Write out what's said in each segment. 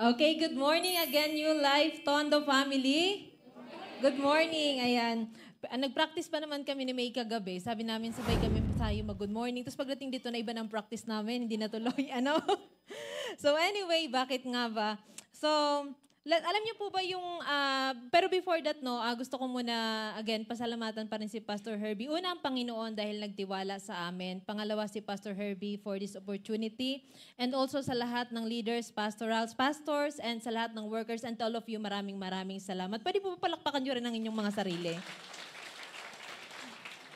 Okay, good morning again, New Life Tondo family. Good morning. Ayan. Nag-practice pa naman kami ni May kagabi. Sabi namin, sabay kami tayo mag-good morning. Tapos pagdating dito na iba ng practice namin, hindi natuloy. So anyway, bakit nga ba? So, alam niyo po ba yung, pero before that, gusto ko muna, again, pasalamatan pa rin si Pastor Herbie. Una, ang Panginoon dahil nagtiwala sa amin. Pangalawa, si Pastor Herbie for this opportunity. And also sa lahat ng leaders, pastorals, pastors, and sa lahat ng workers, and to all of you, maraming salamat. Pwede po palakpakan nyo rin ang inyong mga sarili.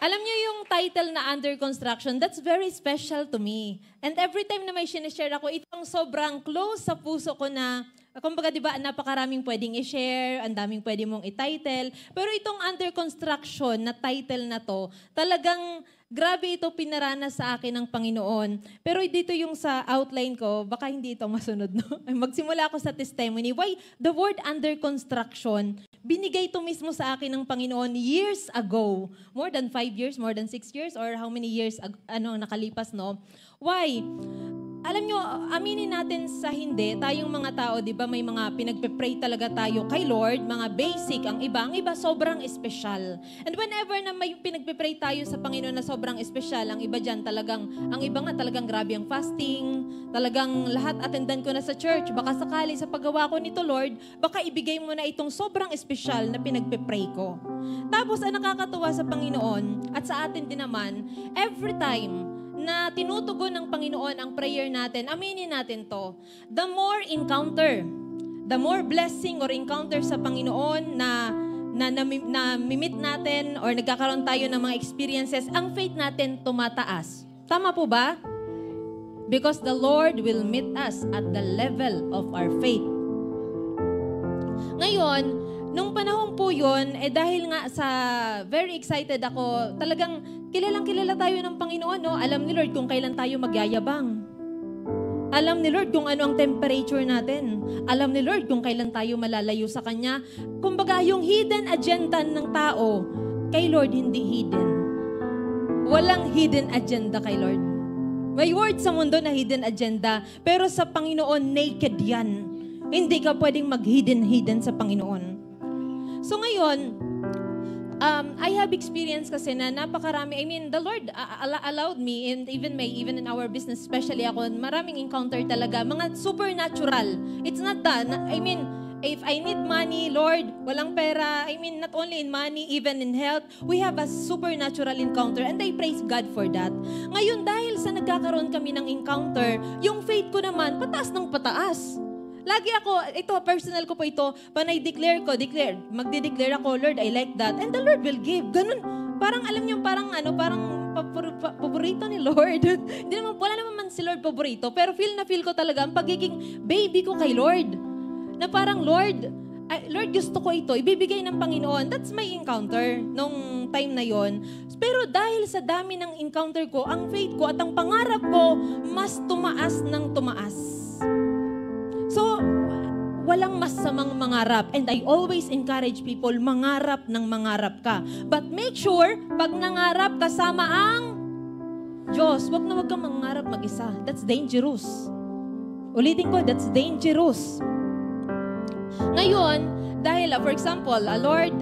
Alam niyo yung title na Under Construction, that's very special to me. And every time na may sinishare ako, itong sobrang close sa puso ko na, kumbaga di ba, napakaraming pwedeng i-share, ang daming pwede mong i-title. Pero itong Under Construction na title na to, talagang grabe ito pinaranas sa akin ng Panginoon. Pero dito yung sa outline ko, baka hindi ito masunod, no? Magsimula ako sa testimony. Why the word under construction, binigay ito mismo sa akin ng Panginoon years ago. More than 5 years, more than 6 years, or how many years nakalipas, no? Why? Alam nyo, aminin natin sa hindi, tayong mga tao, di ba, may mga pinagpe-pray talaga tayo kay Lord, mga basic, ang iba sobrang espesyal. And whenever na may pinagpe-pray tayo sa Panginoon na sobrang espesyal, ang iba dyan talagang, ang iba nga talagang grabe ang fasting, talagang lahat attendan ko na sa church, baka sakali sa paggawa ko nito, Lord, baka ibigay mo na itong sobrang espesyal na pinagpe-pray ko. Tapos, ang nakakatuwa sa Panginoon, at sa atin din naman, every time na tinutugon ng Panginoon ang prayer natin, aminin natin to. The more encounter, the more blessing or encounter sa Panginoon na mimit natin or nagkakaroon tayo ng mga experiences, ang faith natin tumataas. Tama po ba? Because the Lord will meet us at the level of our faith. Ngayon, nung panahon po yun, dahil nga sa very excited ako, talagang kilalang-kilala tayo ng Panginoon, no? Alam ni Lord kung kailan tayo magyayabang. Alam ni Lord kung ano ang temperature natin. Alam ni Lord kung kailan tayo malalayo sa Kanya. Kumbaga, yung hidden agenda ng tao, kay Lord hindi hidden. Walang hidden agenda kay Lord. May word sa mundo na hidden agenda, pero sa Panginoon, naked yan. Hindi ka pwedeng mag-hidden sa Panginoon. So ngayon, I have experience kasi na napakarami. I mean, the Lord allowed me, and even in our business, especially ako, maraming encounter talaga. Mga supernatural. It's not that. I mean, if I need money, Lord, walang pera. I mean, not only in money, even in health, we have a supernatural encounter, and I praise God for that. Ngayon, dahil sa nagkakaroon kami ng encounter, yung faith ko naman, pataas ng pataas. Lagi ako, ito, personal ko po ito, panay-declare, magde-declare ako, Lord, I like that, and the Lord will give. Ganun, parang alam niyo, parang paborito ni Lord. Hindi naman, wala naman si Lord paborito, pero feel ko talaga ang pagiging baby ko kay Lord. Na parang, Lord, gusto ko ito, ibibigay ng Panginoon. That's my encounter nung time na yon. Pero dahil sa dami ng encounter ko, ang faith ko at ang pangarap ko, mas tumaas ng tumaas. So, walang masamang mangarap. And I always encourage people, mangarap ng mangarap ka. But make sure, pag nangarap kasama ang Diyos, wag kang mangarap mag-isa. That's dangerous. Ulitin ko, that's dangerous. Ngayon, dahil, for example, Lord,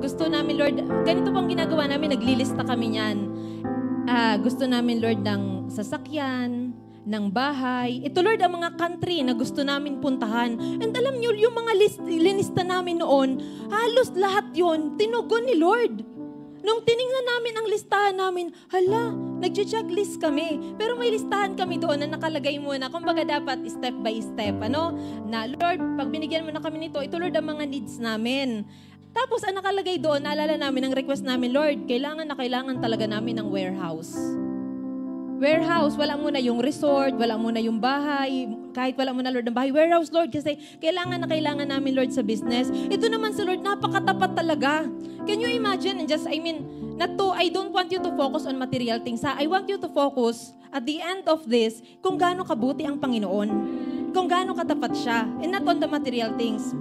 gusto namin, Lord, ganito pang ginagawa namin, naglilista kami niyan. Gusto namin, Lord, ng sasakyan, ng bahay. Ito, Lord, ang mga country na gusto namin puntahan. And alam niyo, yung mga linista namin noon, halos lahat yon tinugon ni Lord. Nung tiningnan namin ang listahan namin, hala, nag-checklist kami. Pero may listahan kami doon na nakalagay muna. Kumbaga dapat step by step. Na, Lord, pag binigyan mo na kami nito, ito, Lord, ang mga needs namin. Tapos, ang nakalagay doon, naalala namin, ang request namin, Lord, kailangan talaga namin ng warehouse. Warehouse, wala muna yung resort, wala muna yung bahay, kahit wala muna, Lord, ng bahay. Warehouse, Lord, kasi kailangan namin, Lord, sa business. Ito naman sa Lord, napakatapat talaga. Can you imagine? I don't want you to focus on material things. I want you to focus, at the end of this, kung gaano kabuti ang Panginoon. Kung gaano katapat siya. And not on the material things.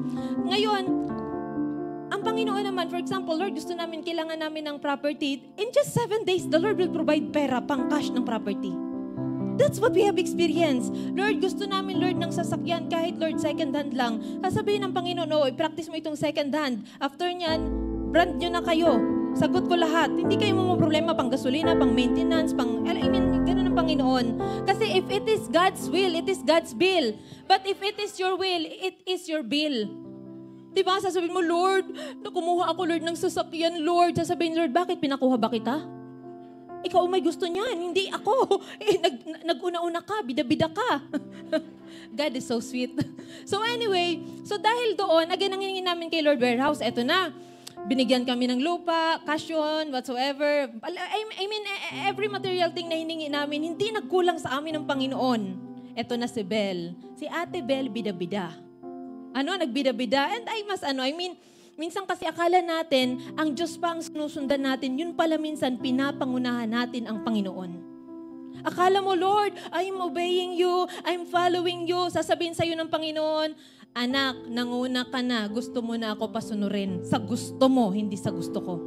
Ngayon, ang Panginoon naman, for example, Lord, kailangan namin ng property. In just 7 days, the Lord will provide pera pang cash ng property. That's what we have experienced. Lord, gusto namin, Lord, ng sasakyan kahit, Lord, second hand lang. Sasabihin ng Panginoon, i-practice mo itong second hand. After nyan, brand nyo na kayo. Sagot ko lahat. Hindi kayo mo problema pang gasolina, pang maintenance, ganun ang Panginoon. Kasi if it is God's will, it is God's bill. But if it is your will, it is your bill. Diba? Sasabihin mo, Lord, kumuha ako, Lord, ng sasakyan, Lord. Sasabihin, Lord, bakit pinakuha ba kita? Ikaw may gusto niyan, hindi ako. Nag-una-una ka, bida-bida ka. God is so sweet. So anyway, so dahil doon, again, ang hingin namin kay Lord Warehouse, eto na. Binigyan kami ng lupa, kasyon, whatsoever. I mean, every material thing na hiningi namin, hindi nagkulang sa amin ng Panginoon. Eto na si Belle. Si Ate Belle, bida-bida. Nagbida-bida. And minsan kasi akala natin, ang Diyos pa ang sinusundan natin, yun pala minsan pinapangunahan natin ang Panginoon. Akala mo, Lord, I'm obeying you, I'm following you, sasabihin sa'yo ng Panginoon, anak, nanguna ka na, gusto mo na ako pasunurin. Sa gusto mo, hindi sa gusto ko.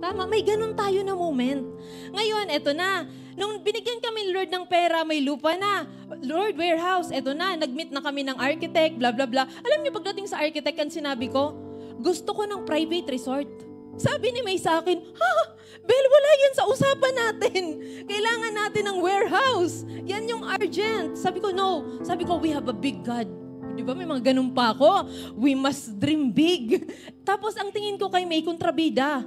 Tama, may ganun tayo na moment. Ngayon, eto na, nung binigyan kami, Lord, ng pera, may lupa na. Lord, warehouse, eto na, nag-meet na kami ng architect, blah, blah, blah. Alam niyo, pagdating sa architect, ang sinabi ko, gusto ko ng private resort. Sabi ni May sa akin, Bel, wala yan sa usapan natin. Kailangan natin ng warehouse. Yan yung urgent. Sabi ko, no. Sabi ko, we have a big God. Di ba? May mga ganun pa ako. We must dream big. Tapos ang tingin ko kay May, kontrabida.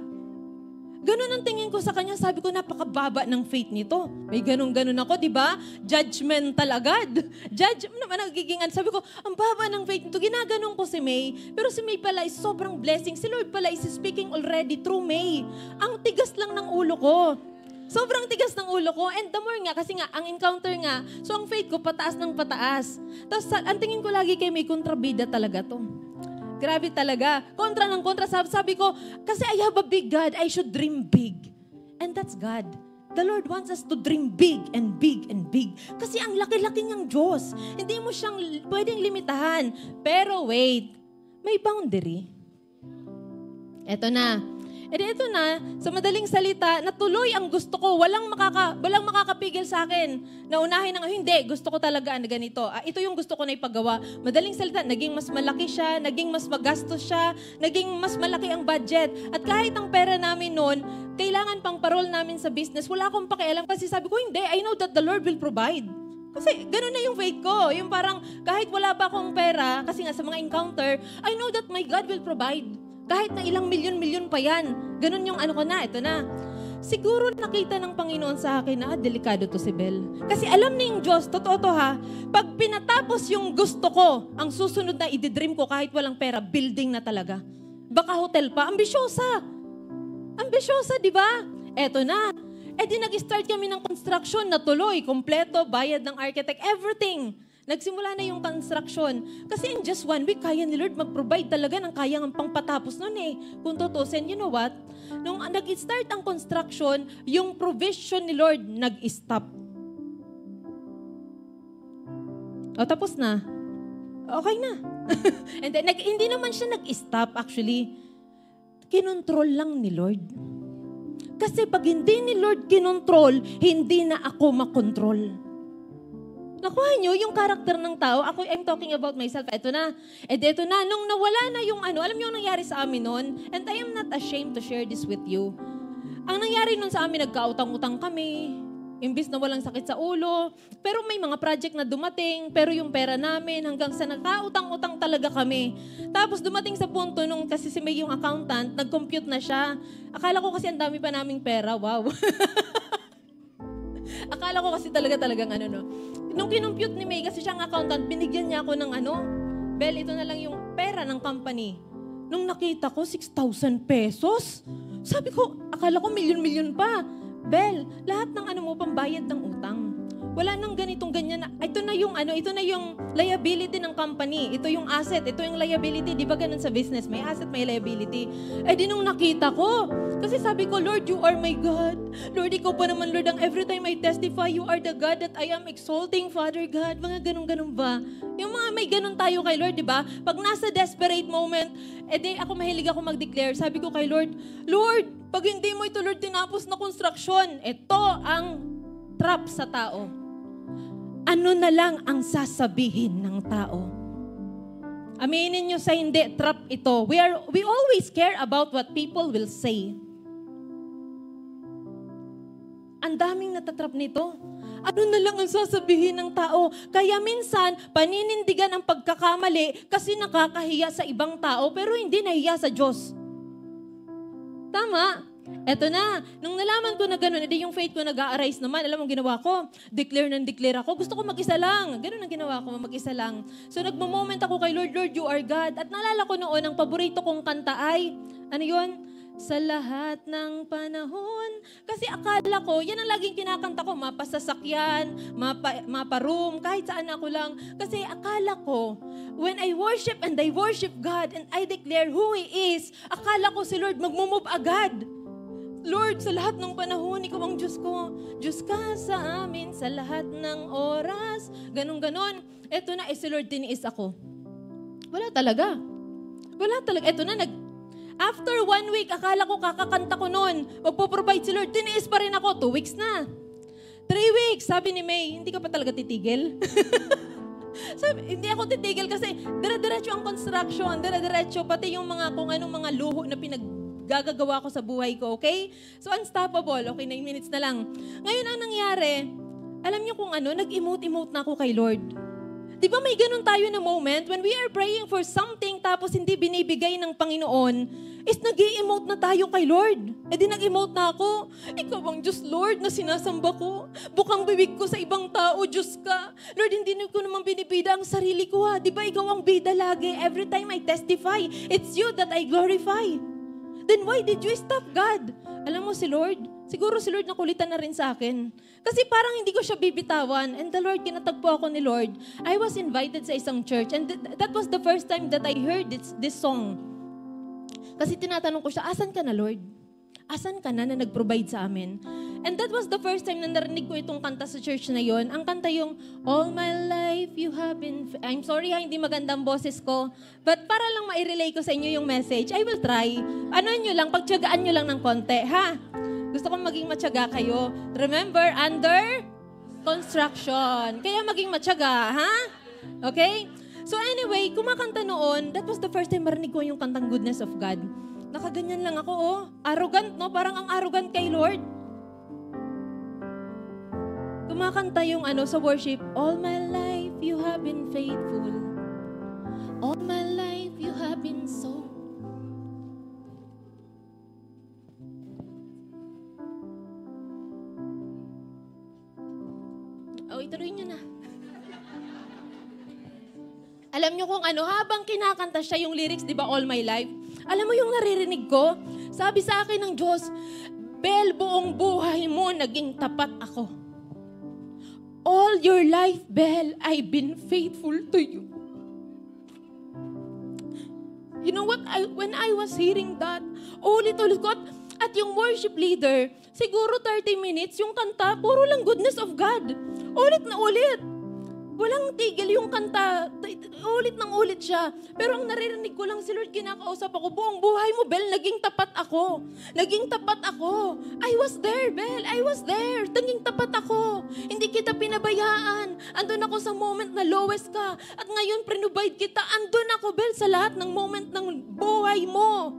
Ganun ang tingin ko sa kanya. Sabi ko, napakababa ng faith nito. May ganun-ganun ako, di ba? Judgmental agad. Judge, naman nagiging, sabi ko, ang baba ng faith nito. Ginaganon ko si May. Pero si May pala is sobrang blessing. Si Lord pala is speaking already through May. Ang tigas lang ng ulo ko. Sobrang tigas ng ulo ko. And the more nga, kasi nga, ang encounter nga, so ang faith ko, pataas ng pataas. Tapos, ang tingin ko lagi kay May, kontrabida talaga to. Grabe talaga. Kontra ng kontra. Sabi ko, kasi I have a big God, I should dream big. And that's God. The Lord wants us to dream big and big and big. Kasi ang laki-laki niyang Diyos. Hindi mo siyang pwedeng limitahan. Pero wait, may boundary. Eto na. Ito na, sa madaling salita, natuloy ang gusto ko. Walang makakapigil sa akin. Naunahin hindi, gusto ko talaga na ganito. Ito yung gusto ko na ipagawa. Madaling salita, naging mas malaki siya, naging mas magastos siya, naging mas malaki ang budget. At kahit ang pera namin noon, kailangan pang parol namin sa business. Wala akong pakialam kasi sabi ko, hindi, I know that the Lord will provide. Kasi ganun na yung faith ko. Yung parang kahit wala pa akong pera, kasi nga sa mga encounter, I know that my God will provide. Kahit na ilang milyon-milyon pa yan. Ganun yung ko na, ito na. Siguro nakita ng Panginoon sa akin na delikado to si Belle. Kasi alam na yung Diyos, totoo to ha, pag pinatapos yung gusto ko, ang susunod na i-dream ko kahit walang pera, building na talaga. Baka hotel pa, ambisyosa. Ambisyosa, di ba? Eto na. Di nag-start kami ng construction na tuloy, kompleto, bayad ng architect, everything. Nagsimula na yung construction. Kasi in just 1 week, kaya ni Lord mag-provide talaga ng kayang pangpatapos nun eh. Kung tutusin, you know what? Nung nag-start ang construction, yung provision ni Lord nag-stop. Tapos na. Okay na. And then, hindi naman siya nag-stop actually. Kinontrol lang ni Lord. Kasi pag hindi ni Lord kinontrol, hindi na ako makontrol. Nakuha nyo yung karakter ng tao. I'm talking about myself. Ito na. Ito na. Nung nawala na yung alam nyo ang nangyari sa amin noon, and I am not ashamed to share this with you. Ang nangyari noon sa amin, nagkautang-utang kami. Imbis na walang sakit sa ulo. Pero may mga project na dumating, pero yung pera namin, hanggang sa nagkautang-utang talaga kami. Tapos dumating sa punto nung kasi si May yung accountant, nag-compute na siya. Akala ko kasi ang dami pa naming pera. Wow. Akala ko kasi talagang Nung kinumpute ni May, kasi siyang accountant, binigyan niya ako ng Belle, ito na lang yung pera ng company. Nung nakita ko, 6,000 pesos. Sabi ko, akala ko milyon-milyon pa. Belle, lahat ng mo, pambayad ng utang. Wala nang ganitong ganyan. Ito na yung liability ng company. Ito yung asset, ito yung liability. Di ba ganun sa business? May asset, may liability. Di nung nakita ko, kasi sabi ko, Lord, you are my God. Lord, ikaw pa naman, Lord, ang every time I testify, you are the God that I am exalting, Father God. Mga ganun-ganun ba? Yung mga may ganun tayo kay Lord, di ba? Pag nasa desperate moment, ako mahilig ako mag-declare. Sabi ko kay Lord, Lord, pag hindi mo ito, Lord, tinapos na construction, ito ang trap sa tao. ano na lang ang sasabihin ng tao. Aminin nyo sa hindi, trap ito. We always care about what people will say. Ang daming natatrap nito. Ano na lang ang sasabihin ng tao? Kaya minsan, paninindigan ang pagkakamali kasi nakakahiya sa ibang tao pero hindi nahiya sa Diyos. Tama. Eto na, nung nalaman ko na gano'n, edi yung faith ko nag-a-arise naman. Alam mo ginawa ko? Declare ako. Gusto ko mag-isa lang. Gano'n ang ginawa ko, mag-isa lang. So nagmo-moment ako kay Lord, Lord, you are God. At naalala ko noon, ang paborito kong kanta ay, ano yun? Sa lahat ng panahon. Kasi akala ko, yan ang laging kinakanta ko, mapasasakyan, maparoom, kahit saan ako lang. Kasi akala ko, when I worship and I worship God and I declare who He is, akala ko si Lord magmumove agad. Lord, sa lahat ng panahon, Ikaw ang Diyos ko. Diyos ka sa amin sa lahat ng oras. Ganon. Eto na, si Lord, tiniis ako. Wala talaga. Eto na, after 1 week, akala ko kakakanta ko noon. Magpo-provide si Lord. Tiniis pa rin ako. 2 weeks na. 3 weeks. Sabi ni May, hindi ka pa talaga titigil? Sabi, hindi ako titigil kasi dire-diretso ang construction. Dire-diretso. Pati yung mga kung anong mga luho na gagagawa ko sa buhay ko, okay? So, unstoppable. Okay, 9 minutes na lang. Ngayon, ang nangyari, alam niyo kung ano, nag-emote na ako kay Lord. Di ba may ganun tayo na moment when we are praying for something tapos hindi binibigay ng Panginoon, is nag-i-emote na tayo kay Lord. E di nag-emote na ako. Ikaw ang Diyos, Lord, na sinasamba ko. Bukang bibig ko sa ibang tao, Diyos ka. Lord, hindi ko naman binibida ang sarili ko ha. Di ba ikaw ang bida lagi? Every time I testify, it's you that I glorify. Then why did you stop, God? Alam mo si Lord, siguro si Lord nakulitan na rin sa akin. Kasi parang hindi ko siya bibitawan. And the Lord, kinatagpo ako ni Lord. I was invited sa isang church and that was the first time that I heard this song. Kasi tinatanong ko siya, asan ka na, Lord? Asan ka na nag-provide sa amin? And that was the first time na narinig ko itong kanta sa church na yon. Ang kanta yung, all my life you have been... I'm sorry ha, hindi magandang boses ko. But para lang ma-relay ko sa inyo yung message, I will try. Ano nyo lang, pagtiyagaan nyo lang ng konti, ha? Gusto kong maging matyaga kayo. Remember, under construction. Kaya maging matyaga, ha? Okay? So anyway, kumakanta noon, that was the first time marinig ko yung kantang Goodness of God. Nakaganyan lang ako, oh. Arrogant, no? Parang ang arrogant kay Lord. Kumakanta yung sa worship, all my life you have been faithful. All my life you have been so. Ituloy nyo na. Alam nyo kung habang kinakanta siya yung lyrics, di ba, all my life? Alam mo yung naririnig ko? Sabi sa akin ng Diyos, Bel, buong buhay mo, naging tapat ako. All your life, Bel, I've been faithful to you. You know what? When I was hearing that, ulit-ulit ko, at yung worship leader, siguro 30 minutes, yung kanta, puro lang goodness of God. Ulit na ulit. Walang tigil yung kanta. Ulit nang ulit siya. Pero ang naririnig ko lang si Lord, kinakausap ako, buong buhay mo, Bel, naging tapat ako. Naging tapat ako. I was there, Bel. I was there. Naging tapat ako. Hindi kita pinabayaan. Andun ako sa moment na lowest ka. At ngayon, prinubide kita. Andun ako, Bel, sa lahat ng moment ng buhay mo.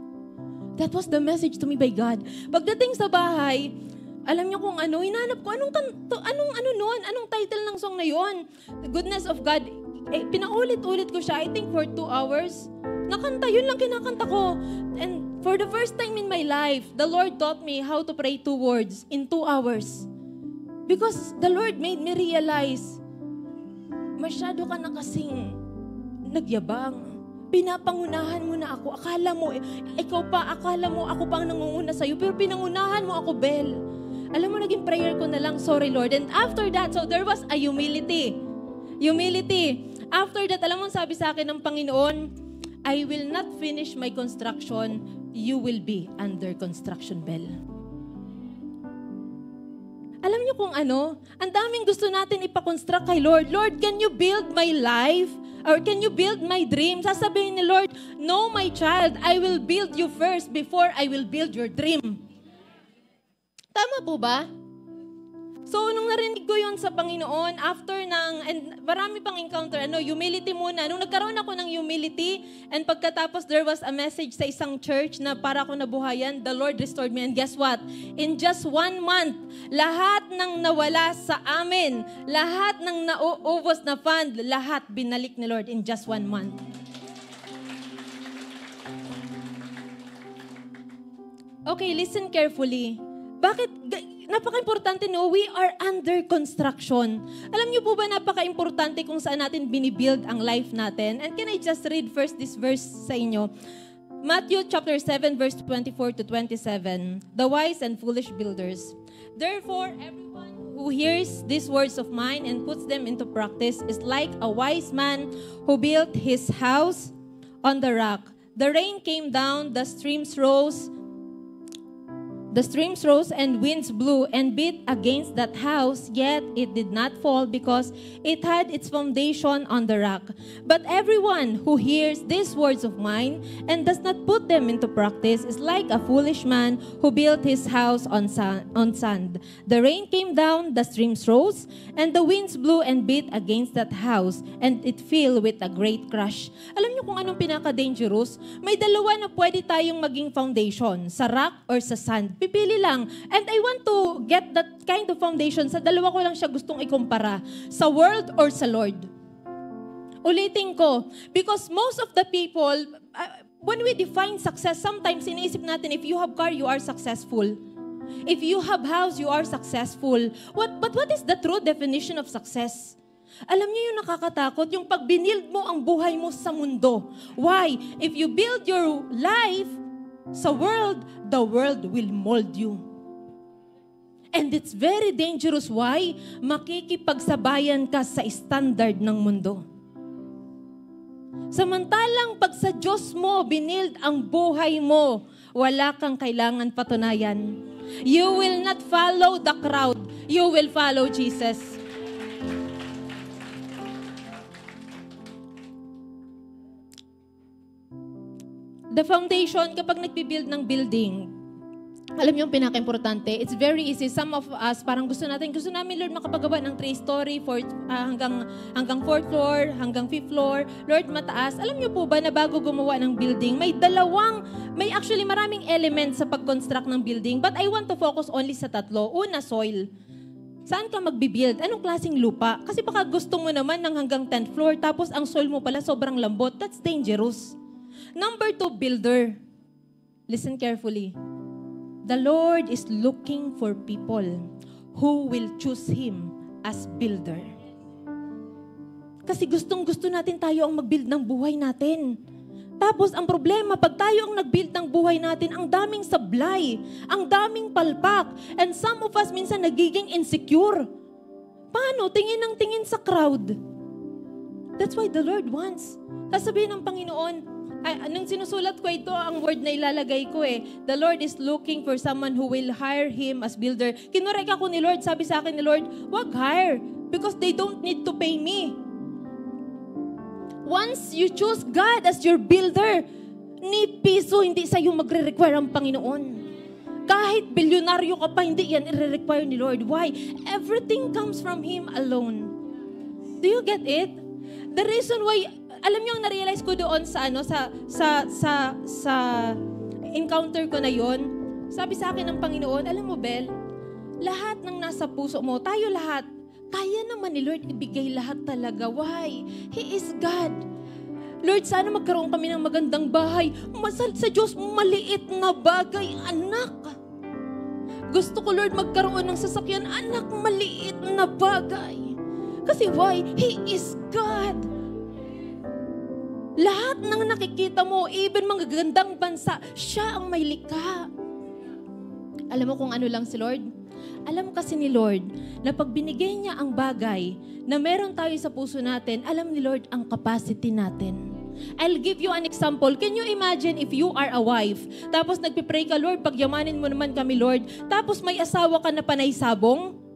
That was the message to me by God. Pagdating sa bahay, alam niyo kung hinanap ko, anong title ng song na yon? The Goodness of God. Pinaulit-ulit ko siya, I think for 2 hours. Nakanta, yun lang kinakanta ko. And for the first time in my life, the Lord taught me how to pray 2 words in 2 hours. Because the Lord made me realize, masyado ka na kasing nagyabang. Pinapangunahan mo na ako. Akala mo ako pa ang nangunguna sa'yo, pero pinangunahan mo ako, Bel. Alam mo, naging prayer ko na lang, sorry Lord. And after that, so there was a humility. Humility. After that, alam mo, sabi sa akin ng Panginoon, I will not finish my construction. You will be under construction, Bel. Alam niyo kung ang daming gusto natin ipakonstruct kay Lord. Lord, can you build my life? Or can you build my dream? Sasabihin ni Lord, no, my child, I will build you first before I will build your dream. Tama po ba? So, nung narinig ko yun sa Panginoon, and marami pang encounter, humility muna. Nung nagkaroon ako ng humility, and pagkatapos there was a message sa isang church na para ako nabuhayan, the Lord restored me. And guess what? In just 1 month, lahat ng nawala sa amin, lahat ng nauubos na fund, lahat binalik ni Lord in just 1 month. Okay, listen carefully. Bakit? Napaka-importante, no? We are under construction. Alam niyo po ba, napaka-importante kung saan natin binibuild ang life natin? And can I just read first this verse sa inyo? Matthew chapter 7, verse 24 to 27. The wise and foolish builders. Therefore, everyone who hears these words of mine and puts them into practice is like a wise man who built his house on the rock. The rain came down, the streams rose and winds blew and beat against that house, yet it did not fall because it had its foundation on the rock. But everyone who hears these words of mine and does not put them into practice is like a foolish man who built his house on sand. The rain came down, the streams rose, and the winds blew and beat against that house, and it fell with a great crash. Alam niyo kung anong pinaka-dangerous? May dalawa na pwede tayong maging foundation, sa rock or sa sand. Pipili lang. And I want to get that kind of foundation. Sa dalawa ko lang siya gustong ikumpara. Sa world or sa Lord. Ulitin ko. Because most of the people, when we define success, sometimes iniisip natin, if you have car, you are successful. If you have house, you are successful. But what is the true definition of success? Alam niyo yung nakakatakot, yung pag binild mo ang buhay mo sa mundo. Why? If you build your life sa world, the world will mold you. And it's very dangerous. Why? Makikipagsabayan ka sa standard ng mundo. Samantalang pag sa Diyos mo, binild ang buhay mo, wala kang kailangan patunayan. You will not follow the crowd. You will follow Jesus. The foundation, kapag nagbibuild ng building, alam niyo yung pinaka-importante, it's very easy. Some of us, parang gusto namin, Lord, makapagawa ng 3-story, hanggang 4th floor, hanggang 5th floor. Lord, mataas. Alam niyo po ba na bago gumawa ng building, may actually maraming elements sa pag-construct ng building, but I want to focus only sa 3. Una, soil. Saan ka magbibuild? Anong klaseng lupa? Kasi baka gusto mo naman ng hanggang 10th floor, tapos ang soil mo pala sobrang lambot. That's dangerous. Number 2, builder. Listen carefully. The Lord is looking for people who will choose Him as builder. Kasi gustong-gusto natin tayo ang mag-build ng buhay natin. Tapos ang problema, pag tayo ang nag-build ng buhay natin, ang daming sablay, ang daming palpak, and some of us minsan nagiging insecure. Paano? Tingin ng tingin sa crowd. That's why the Lord wants. Sasabihin ng Panginoon, nung sinusulat ko ito, ang word na ilalagay ko the Lord is looking for someone who will hire Him as builder. Kinurek ako ni Lord, sabi sa akin ni Lord, wag hire, because they don't need to pay me. Once you choose God as your builder, ni piso hindi sa'yo magre-require ang Panginoon. Kahit bilyonaryo ka pa, hindi yan i-require ni Lord. Why? Everything comes from Him alone. Do you get it? The reason why, alam niyo, ang na-realize ko doon sa encounter ko na yon, sabi sa akin ng Panginoon, alam mo, Bel, lahat ng nasa puso mo, tayo lahat, kaya naman ni Lord ibigay lahat talaga. Why? He is God. Lord, sana magkaroon kami ng magandang bahay. Sa Diyos, maliit na bagay, anak. Gusto ko, Lord, magkaroon ng sasakyan, anak, maliit na bagay. Kasi why? He is God. Lahat ng nakikita mo, even mga gandang bansa, siya ang may likha. Alam mo kung ano lang si Lord? Alam kasi ni Lord na pag binigay niya ang bagay na meron tayo sa puso natin, alam ni Lord ang capacity natin. I'll give you an example. Can you imagine if you are a wife, tapos nagpipray ka, Lord, pagyamanin mo naman kami, Lord, tapos may asawa ka na panay sabong?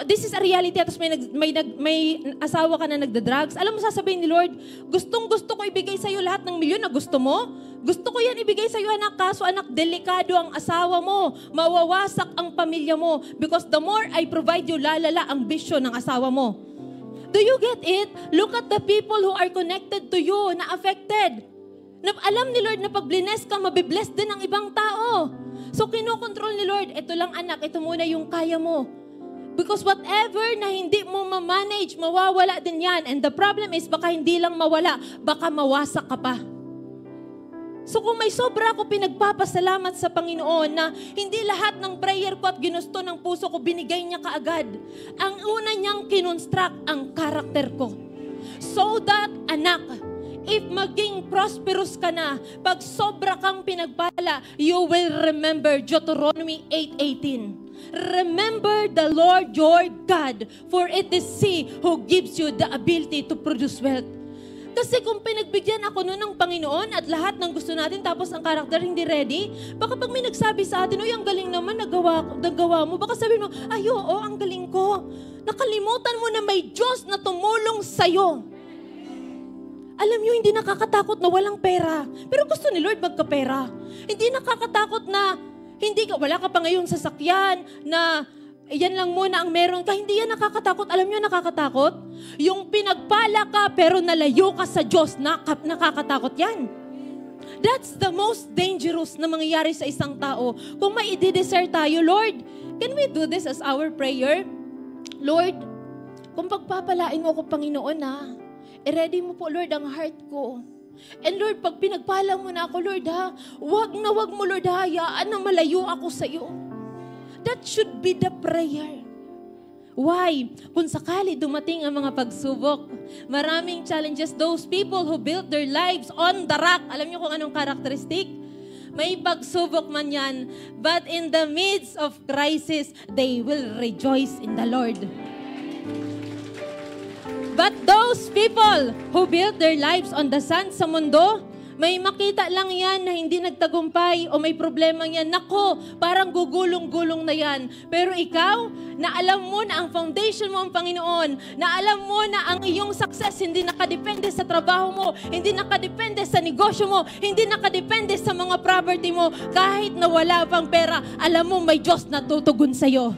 This is a reality. Tapos may asawa ka na nagda-drugs. Alam mo, sasabihin ni Lord, gustong-gusto ko ibigay sa'yo lahat ng milyon na gusto mo, Gusto ko yan ibigay sa iyo, anak. Kaso, anak, delikado ang asawa mo. Mawawasak ang pamilya mo. Because the more I provide you, lalala ang bisyo ng asawa mo. Do you get it? Look at the people who are connected to you, na affected. Na alam ni Lord na pag bless ka, mabibless din ang ibang tao. So, kinokontrol ni Lord, ito lang anak, ito muna yung kaya mo. Because whatever na hindi mo ma-manage, mawawala din yan. And the problem is, baka hindi lang mawala, baka mawasak ka pa. So kung may sobra ako pinagpapasalamat sa Panginoon na hindi lahat ng prayer ko at ginusto ng puso ko, binigay niya kaagad. Ang una niyang kinonstruct ang karakter ko. So that, anak, if maging prosperous ka na, pag sobra kang pinagpala, you will remember Deuteronomy 8:18. Remember the Lord your God, for it is He who gives you the ability to produce wealth. Kasi kung pinagbigyan ako noon ng Panginoon at lahat ng gusto natin tapos ang karakter hindi ready, baka pag may nagsabi sa atin, "Uy, ang galing naman, nagawa mo." Baka sabihin mo, "Ay, oo, ang galing ko." Nakalimutan mo na may Diyos na tumulong sa'yo. Alam niyo, hindi nakakatakot na walang pera. Pero gusto ni Lord magkapera. Hindi nakakatakot na wala ka pa ngayong sasakyan na yan lang muna ang meron ka. Hindi yan nakakatakot. Alam niyo nakakatakot? Yung pinagpala ka pero nalayo ka sa Diyos, nakakatakot yan. That's the most dangerous na mangyayari sa isang tao. Kung may i-desire tayo, Lord, can we do this as our prayer? Lord, kung pagpapalain mo ako, Panginoon, i-ready mo po, Lord, ang heart ko. And Lord, pag pinagpala mo na ako, Lord, wag mo, Lord, hayaan na malayo ako sa iyo. That should be the prayer. Why? Kung sakali dumating ang mga pagsubok, maraming challenges, those people who built their lives on the rock, alam niyo kung anong karakteristik? May pagsubok man yan, but in the midst of crisis, they will rejoice in the Lord. But those people who built their lives on the sand sa mundo, may makita lang yan na hindi nagtagumpay o may problema yan. Nako, parang gugulong-gulong na yan. Pero ikaw, na alam mo na ang foundation mo ang Panginoon, na alam mo na ang iyong success hindi nakadepende sa trabaho mo, hindi nakadepende sa negosyo mo, hindi nakadepende sa mga property mo, kahit na wala pang pera, alam mo may Diyos na tutugon sa'yo.